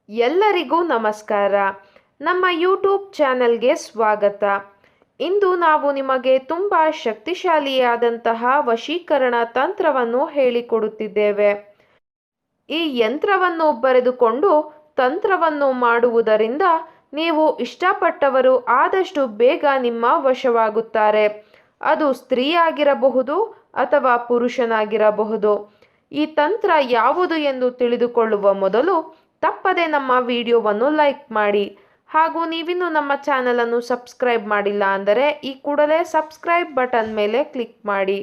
ಎಲ್ಲರಿಗೂ ನಮಸ್ಕಾರ. ನಮ್ಮ ಯೂಟ್ಯೂಬ್ ಚಾನೆಲ್ಗೆ ಸ್ವಾಗತ. ಇಂದು ನಾವು ನಿಮಗೆ ತುಂಬ ಶಕ್ತಿಶಾಲಿಯಾದಂತಹ ವಶೀಕರಣ ತಂತ್ರವನ್ನು ಹೇಳಿಕೊಡುತ್ತಿದ್ದೇವೆ. ಈ ಯಂತ್ರವನ್ನು ಬರೆದುಕೊಂಡು ತಂತ್ರವನ್ನು ಮಾಡುವುದರಿಂದ ನೀವು ಇಷ್ಟಪಟ್ಟವರು ಆದಷ್ಟು ಬೇಗ ನಿಮ್ಮ ವಶವಾಗುತ್ತಾರೆ. ಅದು ಸ್ತ್ರೀಯಾಗಿರಬಹುದು ಅಥವಾ ಪುರುಷನಾಗಿರಬಹುದು. ಈ ತಂತ್ರ ಯಾವುದು ಎಂದು ತಿಳಿದುಕೊಳ್ಳುವ ಮೊದಲು ತಪ್ಪದೆ ನಮ್ಮ ವಿಡಿಯೋವನ್ನು ಲೈಕ್ ಮಾಡಿ. ಹಾಗೂ ನೀವಿನ್ನೂ ನಮ್ಮ ಚಾನಲನ್ನು ಸಬ್ಸ್ಕ್ರೈಬ್ ಮಾಡಿಲ್ಲ ಅಂದರೆ ಈ ಕೂಡಲೇ ಸಬ್ಸ್ಕ್ರೈಬ್ ಬಟನ್ ಮೇಲೆ ಕ್ಲಿಕ್ ಮಾಡಿ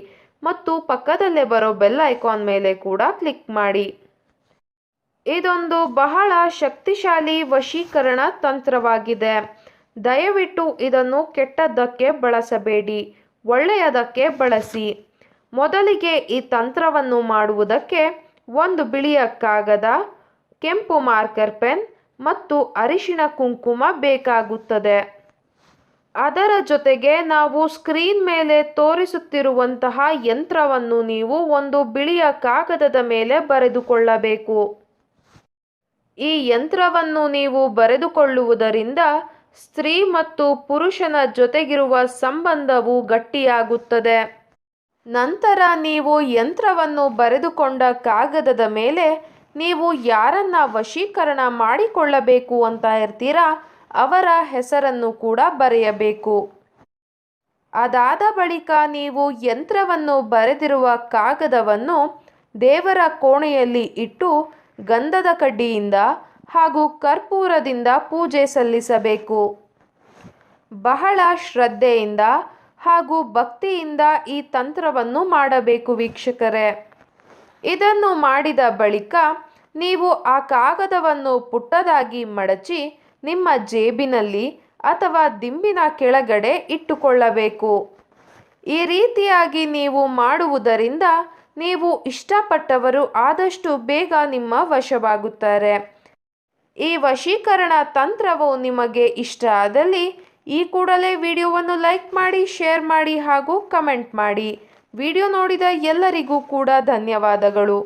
ಮತ್ತು ಪಕ್ಕದಲ್ಲೇ ಬರೋ ಬೆಲ್ ಐಕಾನ್ ಮೇಲೆ ಕೂಡ ಕ್ಲಿಕ್ ಮಾಡಿ. ಇದೊಂದು ಬಹಳ ಶಕ್ತಿಶಾಲಿ ವಶೀಕರಣ ತಂತ್ರವಾಗಿದೆ. ದಯವಿಟ್ಟು ಇದನ್ನು ಕೆಟ್ಟದ್ದಕ್ಕೆ ಬಳಸಬೇಡಿ, ಒಳ್ಳೆಯದಕ್ಕೆ ಬಳಸಿ. ಮೊದಲಿಗೆ ಈ ತಂತ್ರವನ್ನು ಮಾಡುವುದಕ್ಕೆ ಒಂದು ಬಿಳಿಯ ಕಾಗದ, ಕೆಂಪು ಮಾರ್ಕರ್ ಪೆನ್ ಮತ್ತು ಅರಿಶಿಣ ಕುಂಕುಮ ಬೇಕಾಗುತ್ತದೆ. ಅದರ ಜೊತೆಗೆ ನಾವು ಸ್ಕ್ರೀನ್ ಮೇಲೆ ತೋರಿಸುತ್ತಿರುವಂತಹ ಯಂತ್ರವನ್ನು ನೀವು ಒಂದು ಬಿಳಿಯ ಕಾಗದದ ಮೇಲೆ ಬರೆದುಕೊಳ್ಳಬೇಕು. ಈ ಯಂತ್ರವನ್ನು ನೀವು ಬರೆದುಕೊಳ್ಳುವುದರಿಂದ ಸ್ತ್ರೀ ಮತ್ತು ಪುರುಷನ ಜೊತೆಗಿರುವ ಸಂಬಂಧವು ಗಟ್ಟಿಯಾಗುತ್ತದೆ. ನಂತರ ನೀವು ಯಂತ್ರವನ್ನು ಬರೆದುಕೊಂಡ ಕಾಗದದ ಮೇಲೆ ನೀವು ಯಾರನ್ನ ವಶೀಕರಣ ಮಾಡಿಕೊಳ್ಳಬೇಕು ಅಂತ ಇರ್ತೀರಾ ಅವರ ಹೆಸರನ್ನು ಕೂಡ ಬರೆಯಬೇಕು. ಅದಾದ ಬಳಿಕ ನೀವು ಯಂತ್ರವನ್ನು ಬರೆದಿರುವ ಕಾಗದವನ್ನು ದೇವರ ಕೋಣೆಯಲ್ಲಿ ಇಟ್ಟು ಗಂಧದ ಕಡ್ಡಿಯಿಂದ ಹಾಗೂ ಕರ್ಪೂರದಿಂದ ಪೂಜೆ ಸಲ್ಲಿಸಬೇಕು. ಬಹಳ ಶ್ರದ್ಧೆಯಿಂದ ಹಾಗೂ ಭಕ್ತಿಯಿಂದ ಈ ತಂತ್ರವನ್ನು ಮಾಡಬೇಕು ವೀಕ್ಷಕರೇ. ಇದನ್ನು ಮಾಡಿದ ಬಳಿಕ ನೀವು ಆ ಕಾಗದವನ್ನು ಪುಟ್ಟದಾಗಿ ಮಡಚಿ ನಿಮ್ಮ ಜೇಬಿನಲ್ಲಿ ಅಥವಾ ದಿಂಬಿನ ಕೆಳಗಡೆ ಇಟ್ಟುಕೊಳ್ಳಬೇಕು. ಈ ರೀತಿಯಾಗಿ ನೀವು ಮಾಡುವುದರಿಂದ ನೀವು ಇಷ್ಟಪಟ್ಟವರು ಆದಷ್ಟು ಬೇಗ ನಿಮ್ಮ ವಶವಾಗುತ್ತಾರೆ. ಈ ವಶೀಕರಣ ತಂತ್ರವು ನಿಮಗೆ ಇಷ್ಟ ಆದಲ್ಲಿ ಈ ಕೂಡಲೇ ವಿಡಿಯೋವನ್ನು ಲೈಕ್ ಮಾಡಿ, ಶೇರ್ ಮಾಡಿ ಹಾಗೂ ಕಮೆಂಟ್ ಮಾಡಿ. ವಿಡಿಯೋ ನೋಡಿದ ಎಲ್ಲರಿಗೂ ಕೂಡ ಧನ್ಯವಾದಗಳು.